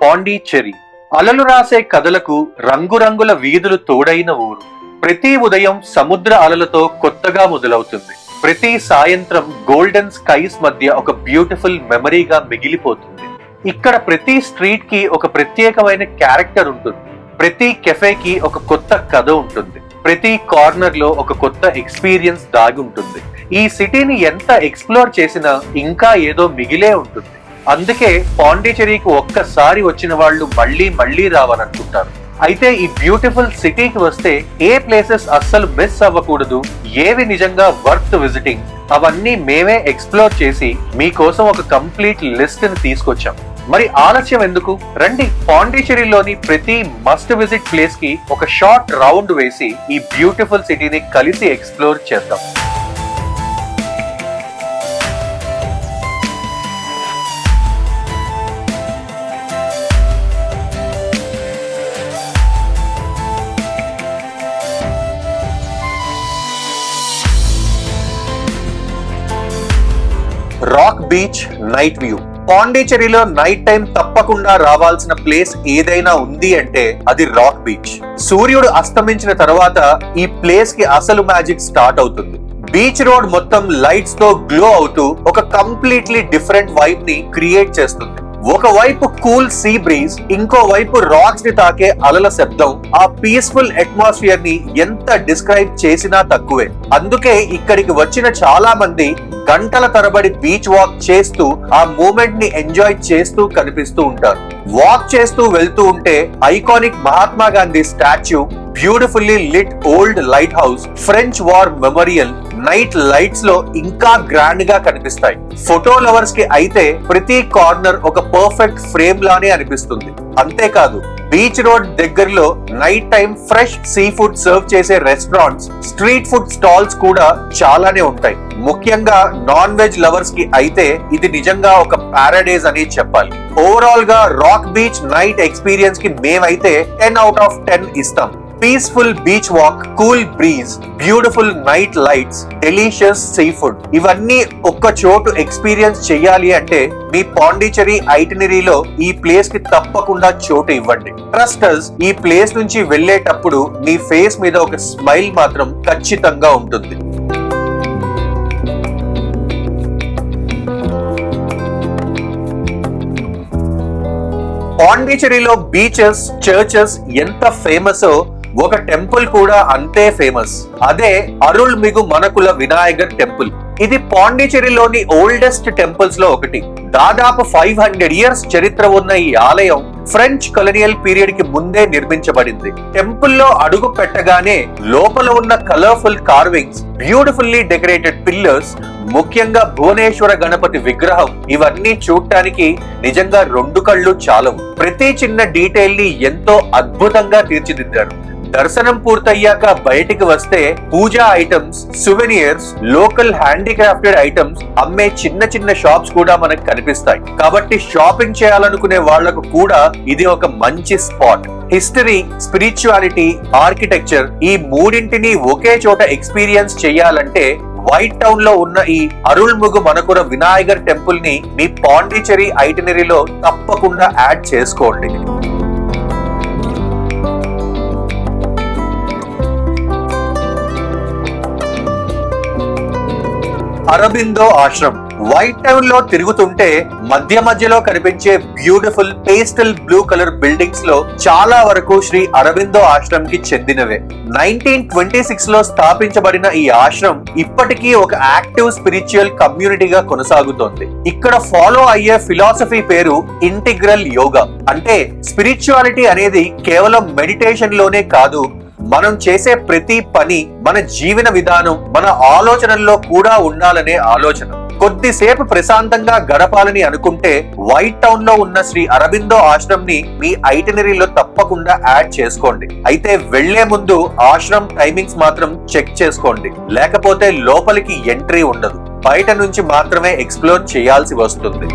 పాండిచ్చేరి. అలలు రాసే కథలకు రంగురంగుల వీధులు తోడైన ఊరు. ప్రతి ఉదయం సముద్ర అలలతో కొత్తగా మొదలవుతుంది. ప్రతి సాయంత్రం గోల్డెన్ స్కైస్ మధ్య ఒక బ్యూటిఫుల్ మెమరీగా మిగిలిపోతుంది. ఇక్కడ ప్రతి స్ట్రీట్ కి ఒక ప్రత్యేకమైన క్యారెక్టర్ ఉంటుంది. ప్రతి కెఫేకి ఒక కొత్త కథ ఉంటుంది. ప్రతి కార్నర్ లో ఒక కొత్త ఎక్స్పీరియన్స్ దాగి ఉంటుంది. ఈ సిటీని ఎంత ఎక్స్ప్లోర్ చేసినా ఇంకా ఏదో మిగిలే ఉంటుంది. అందుకే పాండిచ్చేరికి ఒక్కసారి వచ్చిన వాళ్ళు మళ్ళీ మళ్ళీ రావాలనుకుంటారు. అయితే ఈ బ్యూటిఫుల్ సిటీకి వస్తే ఏ ప్లేసెస్ అస్సలు మిస్ అవ్వకూడదు, ఏవి నిజంగా వర్త్ విజిటింగ్, అవన్నీ మేమే ఎక్స్ప్లోర్ చేసి మీకోసం ఒక కంప్లీట్ లిస్ట్ ని తీసుకొచ్చాం. మరి ఆలస్యం ఎందుకు, రండి పాండిచ్చేరిలోని ప్రతి మస్ట్ విజిట్ ప్లేస్ కి ఒక షార్ట్ రౌండ్ వేసి ఈ బ్యూటిఫుల్ సిటీని కలిసి ఎక్స్ప్లోర్ చేద్దాం. Rock Beach night view. పాండిచ్చేరిలో నైట్ టైం తప్పకుండా రావాల్సిన ప్లేస్ ఏదైనా ఉంది అంటే అది రాక్ బీచ్. సూర్యుడు అస్తమించిన తర్వాత ఈ ప్లేస్ కి అసలు మ్యాజిక్ స్టార్ట్ అవుతుంది. బీచ్ రోడ్ మొత్తం లైట్స్ తో గ్లో అవుతూ ఒక కంప్లీట్లీ డిఫరెంట్ వైబ్ ని క్రియేట్ చేస్తుంది. ఒకవైపు కూల్ సీ బ్రీజ్, ఇంకో వైపు రాక్స్ ని తాకే అలల శబ్దం ఆ పీస్ఫుల్ అట్మాస్ఫియర్ ని ఎంత డిస్క్రైబ్ చేసినా తక్కువే. అందుకే ఇక్కడికి వచ్చిన చాలా మంది గంటల తరబడి బీచ్ వాక్ చేస్తూ ఆ మూమెంట్ ని ఎంజాయ్ చేస్తూ కనిపిస్తూ ఉంటారు. వాక్ చేస్తూ వెళ్తూ ఉంటే iconic Mahatma Gandhi statue, beautifully lit old lighthouse, French war memorial night lights లో ఇంకా గ్రాండ్ గా కనిపిస్తాయి. ఫోటో లవర్స్ కి అయితే ప్రతి కార్నర్ ఒక పర్ఫెక్ట్ ఫ్రేమ్ లానే అనిపిస్తుంది. అంతేకాదు బీచ్ రోడ్ దగ్గరలో night time fresh sea food serve చేసే రెస్టారెంట్స్, స్ట్రీట్ ఫుడ్ స్టాల్స్ కూడా చాలానే ఉంటాయి. ముఖ్యంగా నాన్ వెజ్ లవర్స్ కి అయితే ఇది నిజంగా ఒక పారడైజ్ అని చెప్పాలి. ఓవరాల్ గా రాక్ బీచ్ నైట్ ఎక్స్పీరియన్స్ కి మేమైతే 10/10 ఇస్తాం. Peaceful beach walk, cool breeze, beautiful night lights, delicious sea food, ఇవన్నీ ఒక్క చోటు ఎక్స్పీరియన్స్ చెయ్యాలి అంటే మీ పాండిచ్చేరి ఐటినరీలో ఈ ప్లేస్ కి తప్పకుండా చోటు ఇవ్వండి. ట్రస్ట్ us, ఈ ప్లేస్ నుంచి వెళ్ళేటప్పుడు మీ ఫేస్ మీద ఒక స్మైల్ మాత్రం ఖచ్చితంగా ఉంటుంది. పాండిచ్చేరిలో బీచెస్, చర్చెస్ ఎంత ఫేమస్, ఒక టెంపుల్ కూడా అంతే ఫేమస్. అదే అరుల్మిగు మనకుల వినాయగర్ టెంపుల్. ఇది పాండిచ్చేరిలోని ఓల్డెస్ట్ టెంపుల్స్ లో ఒకటి. దాదాపు 500 ఇయర్స్ చరిత్ర ఉన్న ఈ ఆలయం ఫ్రెంచ్ కొలోనియల్ పీరియడ్ కి ముందే నిర్మించబడింది. టెంపుల్లో అడుగు పెట్టగానే లోపల ఉన్న colourful carvings, beautifully decorated pillars, ముఖ్యంగా భువనేశ్వర గణపతి విగ్రహం, ఇవన్నీ చూడటానికి నిజంగా 2 కళ్ళు చాలవు. ప్రతి చిన్న డీటెయిల్ ని ఎంతో అద్భుతంగా తీర్చిదిద్దారు. దర్శనం పూర్తయ్యాక బయటికి వస్తే పూజా ఐటమ్స్, సువెనియర్స్, లోకల్ హ్యాండీక్రాఫ్టెడ్ ఐటమ్స్ అమ్మే చిన్న చిన్న షాప్స్ కూడా మనకు కనిపిస్తాయి. కాబట్టి షాపింగ్ చేయాలనుకునే వాళ్లకు కూడా ఇది ఒక మంచి స్పాట్. హిస్టరీ, స్పిరిచువాలిటీ, ఆర్కిటెక్చర్, ఈ మూడింటిని ఒకే చోట ఎక్స్పీరియన్స్ చేయాలంటే వైట్ టౌన్ లో ఉన్న ఈ అరుల్ముగు మనకుల వినాయగర్ టెంపుల్ ని మీ పాండిచ్చేరి ఐటినరీలో తప్పకుండా యాడ్ చేసుకోండి. అరబిందో ఆశ్రమ్. వైట్ టౌన్ లో తిరుగుతుంటే మధ్యలో కనిపించే beautiful pastel blue colour buildings లో చాలా వరకు శ్రీ అరబిందో ఆశ్రమ్ కి చెందినవే. 1926 లో స్థాపించబడిన ఈ ఆశ్రమ్ ఇప్పటికీ ఒక యాక్టివ్ స్పిరిచువల్ కమ్యూనిటీగా కొనసాగుతోంది. ఇక్కడ ఫాలో అయ్యే ఫిలాసఫీ పేరు ఇంటిగ్రల్ యోగా. అంటే స్పిరిచువాలిటీ అనేది కేవలం మెడిటేషన్ లోనే కాదు, మనం చేసే ప్రతి పని, మన జీవన విధానం, మన ఆలోచనల్లో కూడా ఉండాలనే ఆలోచన. కొద్దిసేపు ప్రశాంతంగా గడపాలని అనుకుంటే వైట్ టౌన్ లో ఉన్న శ్రీ అరబిందో ఆశ్రమ్ ని మీ ఐటినరీలో తప్పకుండా యాడ్ చేసుకోండి. అయితే వెళ్లే ముందు ఆశ్రమ్ టైమింగ్స్ మాత్రం చెక్ చేసుకోండి, లేకపోతే లోపలికి ఎంట్రీ ఉండదు. బయట నుంచి మాత్రమే ఎక్స్ప్లోర్ చేయాల్సి వస్తుంది.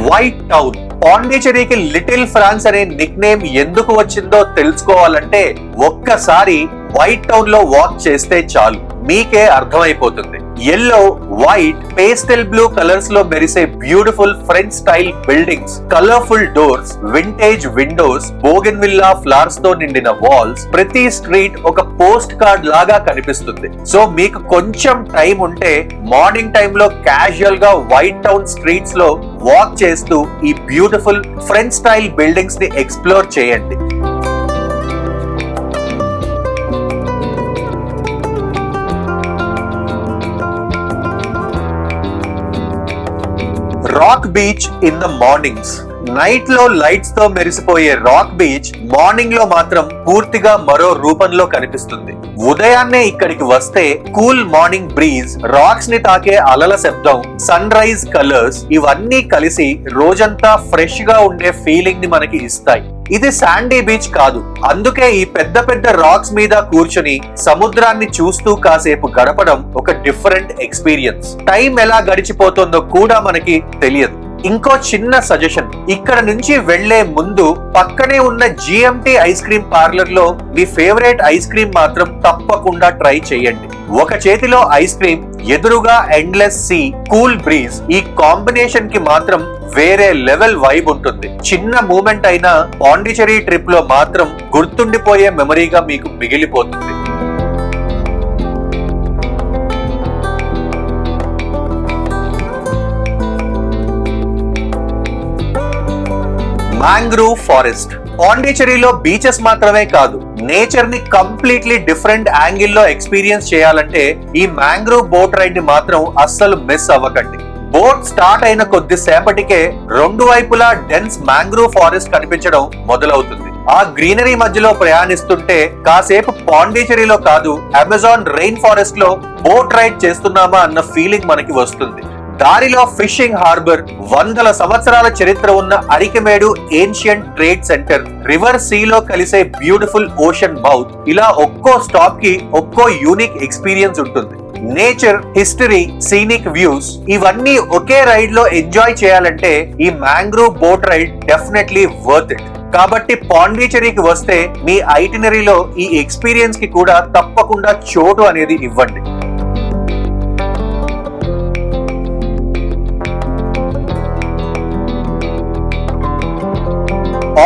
White Town. పాండిచ్చేరికి లిటిల్ ఫ్రాన్స్ అనే నిక్ నేమ్ ఎందుకు వచ్చిందో తెలుసుకోవాలంటే ఒక్కసారి వైట్ టౌన్ లో వాక్ చేస్తే చాలు, మీకే అర్థమైపోతుంది. Yellow, white, pastel blue colours లో మెరిసే beautiful French style buildings, colourful doors, vintage Windows, bougainvillea flowers తో నిండిన వాల్స్, ప్రతి స్ట్రీట్ ఒక పోస్ట్ కార్డ్ లాగా కనిపిస్తుంది. సో మీకు కొంచెం టైం ఉంటే మార్నింగ్ టైం లో క్యాజువల్ గా వైట్ టౌన్ స్ట్రీట్స్ లో వాక్ చేస్తూ ఈ బ్యూటిఫుల్ ఫ్రెంచ్ స్టైల్ బిల్డింగ్స్ ని ఎక్స్ప్లోర్ చేయండి. Rock beach in the mornings. Night లో లైట్స్ తో మెరిసిపోయే రాక్ బీచ్ మార్నింగ్ లో మాత్రం పూర్తిగా మరో రూపంలో కనిపిస్తుంది. ఉదయాన్నే ఇక్కడికి వస్తే కూల్ మార్నింగ్ బ్రీజ్, రాక్స్ ని తాకే అలల శబ్దం, సన్ రైజ్ కలర్స్ ఇవన్నీ కలిసి రోజంతా ఫ్రెష్ గా ఉండే ఫీలింగ్ ని మనకి ఇస్తాయి. ఇది శాండీ బీచ్ కాదు, అందుకే ఈ పెద్ద పెద్ద రాక్స్ మీద కూర్చుని సముద్రాన్ని చూస్తూ కాసేపు గడపడం ఒక డిఫరెంట్ ఎక్స్పీరియన్స్. టైం ఎలా గడిచిపోతుందో కూడా మనకి తెలియదు. ఇంకో చిన్న సజెషన్, ఇక్కడ నుంచి వెళ్లే ముందు పక్కనే ఉన్న GMT ఐస్ క్రీమ్ పార్లర్ లో మీ ఫేవరెట్ ఐస్ క్రీమ్ మాత్రం తప్పకుండా ట్రై చేయండి. ఒక చేతిలో ఐస్ క్రీమ్, ఎదురుగా ఎండ్లెస్ సీ, కూల్ బ్రీజ్, ఈ కాంబినేషన్ కి మాత్రం వేరే లెవెల్ వైబ్ ఉంటుంది. చిన్న మూమెంట్ అయినా పాండిచేరి ట్రిప్ లో మాత్రం గుర్తుండిపోయే మెమరీగా మీకు మిగిలిపోతుంది. Mangrove forest. పాండిచేరిలో బీచెస్ మాత్రమే కాదు, నేచర్ ని కంప్లీట్లీ డిఫరెంట్ యాంగిల్ లో ఎక్స్పీరియన్స్ చేయాలంటే ఈ మ్యాంగ్రూవ్ బోట్ రైడ్ ని మాత్రం అస్సలు మిస్ అవ్వకండి. బోట్ స్టార్ట్ అయిన కొద్దిసేపటికే రెండు వైపులా డెన్స్ మ్యాంగ్రూవ్ ఫారెస్ట్ కనిపించడం మొదలవుతుంది. ఆ గ్రీనరీ మధ్యలో ప్రయాణిస్తుంటే కాసేపు పాండిచేరిలో కాదు, అమెజాన్ రెయిన్ ఫారెస్ట్ లో బోట్ రైడ్ చేస్తున్నామా అన్న ఫీలింగ్ మనకి వస్తుంది. దారిలో ఫిషింగ్ హార్బర్, వందల సంవత్సరాల చరిత్ర ఉన్న Arikamedu ancient trade centre, river సీలో కలిసే బ్యూటిఫుల్ ఓషన్ మౌత్, ఇలా ఒక్కో స్టాప్ కి ఒక్కో యూనిక్ ఎక్స్పీరియన్స్ ఉంటుంది. నేచర్, హిస్టరీ, సీనిక్ వ్యూస్ ఇవన్నీ ఒకే రైడ్ లో ఎంజాయ్ చేయాలంటే ఈ mangrove boat ride definitely worth it. కాబట్టి పాండిచేరికి వస్తే మీ ఐటినరీలో ఈ ఎక్స్పీరియన్స్ కి కూడా తప్పకుండా చోటు అనేది ఇవ్వండి.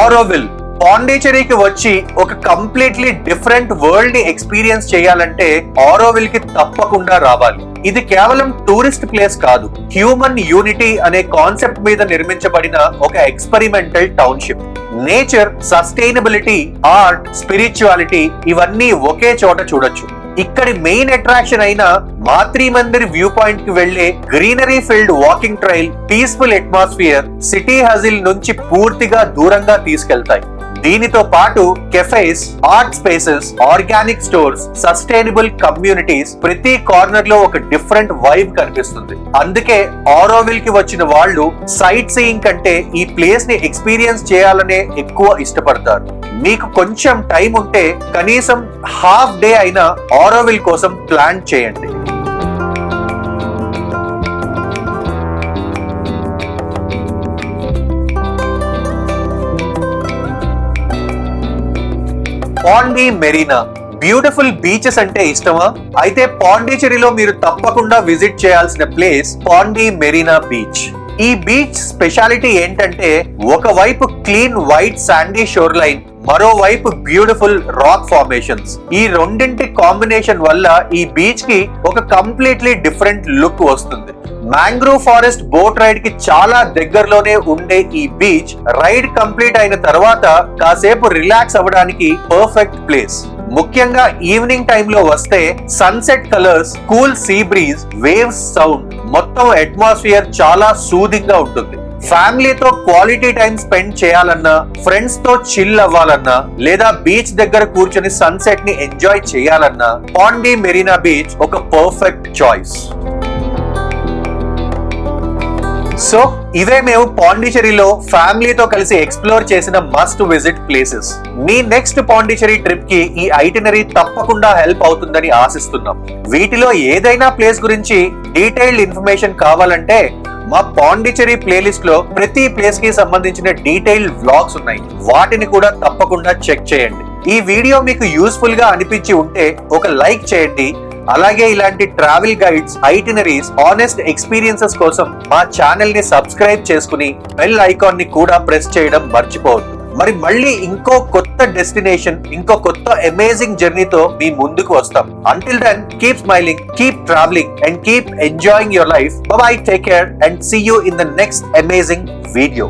ఆరోవిల్. పాండిచేరికి వచ్చి ఒక కంప్లీట్లీ డిఫరెంట్ వరల్డ్ ని ఎక్స్పీరియన్స్ చేయాలంటే ఆరోవిల్ కి తప్పకుండా రావాలి. ఇది కేవలం టూరిస్ట్ ప్లేస్ కాదు, హ్యూమన్ యూనిటీ అనే కాన్సెప్ట్ మీద నిర్మించబడిన ఒక experimental township. Nature, sustainability, art, spirituality ఇవన్నీ ఒకే చోట చూడొచ్చు. ఇక్కడి మెయిన్ అట్రాక్షన్ అయిన మాత్రి మందిర్ వ్యూ పాయింట్ కి వెళ్లే greenery field walking trail, peaceful atmosphere city hustle నుంచి పూర్తిగా దూరంగా తీసుకెళ్తాయి. దీనితో పాటు cafes, art spaces, organic stores, sustainable communities, ప్రతి కార్నర్ లో ఒక డిఫరెంట్ వైబ్ కనిపిస్తుంది. అందుకే ఆరోవిల్ కి వచ్చిన వాళ్ళు సైట్ సీయింగ్ కంటే ఈ ప్లేస్ ని ఎక్స్పీరియన్స్ చేయాలనే ఎక్కువ ఇష్టపడతారు. మీకు కొంచెం టైం ఉంటే కనీసం హాఫ్ డే అయినా ఆరోవిల్ కోసం ప్లాన్ చేయండి. పాండి మెరీనా. బ్యూటిఫుల్ బీచెస్ అంటే ఇష్టమా? అయితే పాండిచేరిలో మీరు తప్పకుండా విజిట్ చేయాల్సిన ప్లేస్ పాండి మెరీనా బీచ్. ఈ బీచ్ స్పెషాలిటీ ఏంటంటే ఒకవైపు క్లీన్ వైట్ శాండీ షోర్ లైన్, మరోవైపు బ్యూటిఫుల్ రాక్ ఫార్మేషన్స్. ఈ రెండింటి కాంబినేషన్ వల్ల ఈ బీచ్ కి ఒక కంప్లీట్లీ డిఫరెంట్ లుక్ వస్తుంది. మ్యాంగ్రూవ్ ఫారెస్ట్ బోట్ రైడ్ కి చాలా దగ్గరలోనే ఉండే ఈ బీచ్ రైడ్ కంప్లీట్ అయిన తర్వాత కాసేపు రిలాక్స్ అవ్వడానికి పర్ఫెక్ట్ ప్లేస్. ముఖ్యంగా ఈవినింగ్ టైంలో వస్తే sunset colours, cool see breeze, waves sound, మొత్తం అట్మాస్ఫియర్ చాలా సూదింగ్ గా ఉంటుంది. ఫ్యామిలీతో క్వాలిటీ టైం స్పెండ్ చేయాలన్నా, ఫ్రెండ్స్ తో చిల్ అవ్వాలన్నా, లేదా బీచ్ దగ్గర కూర్చొని సన్సెట్ ని ఎంజాయ్ చేయాలన్నా పాండి మెరీనా బీచ్ ఒక పర్ఫెక్ట్ చాయిస్. సో ఇవే మేము పాండిచేరిలో ఫ్యామిలీతో కలిసి ఎక్స్ప్లోర్ చేసిన మస్ట్ విజిట్ ప్లేసెస్. మీ నెక్స్ట్ పాండిచేరి ట్రిప్ కి ఈ ఐటినరీ తప్పకుండా హెల్ప్ అవుతుందని ఆశిస్తున్నాం. వీటిలో ఏదైనా ప్లేస్ గురించి డీటెయిల్డ్ ఇన్ఫర్మేషన్ కావాలంటే మా పాండిచేరి ప్లేలిస్ట్ లో ప్రతి ప్లేస్ కి సంబంధించిన డీటెయిల్డ్ వ్లాగ్స్ ఉన్నాయి, వాటిని కూడా తప్పకుండా చెక్ చేయండి. ఈ వీడియో మీకు యూస్ఫుల్ గా అనిపించి ఉంటే ఒక లైక్ చేయండి. అలాగే ఇలాంటి ట్రావెల్ గైడ్స్, ఐటినరీస్, ఆనెస్ట్ ఎక్స్పీరియన్సెస్ కోసం మా ఛానల్ ని సబ్స్క్రైబ్ చేసుకుని బెల్ ఐకాన్ ని కూడా ప్రెస్ చేయడం మర్చిపోవద్దు. మరి మళ్ళీ ఇంకో కొత్త డెస్టినేషన్, ఇంకో కొత్త అమేజింగ్ జర్నీతో మీ ముందుకు వస్తాం. Until then, keep smiling, keep travelling and keep enjoying your life. Bye bye, take care and see you in the next amazing video.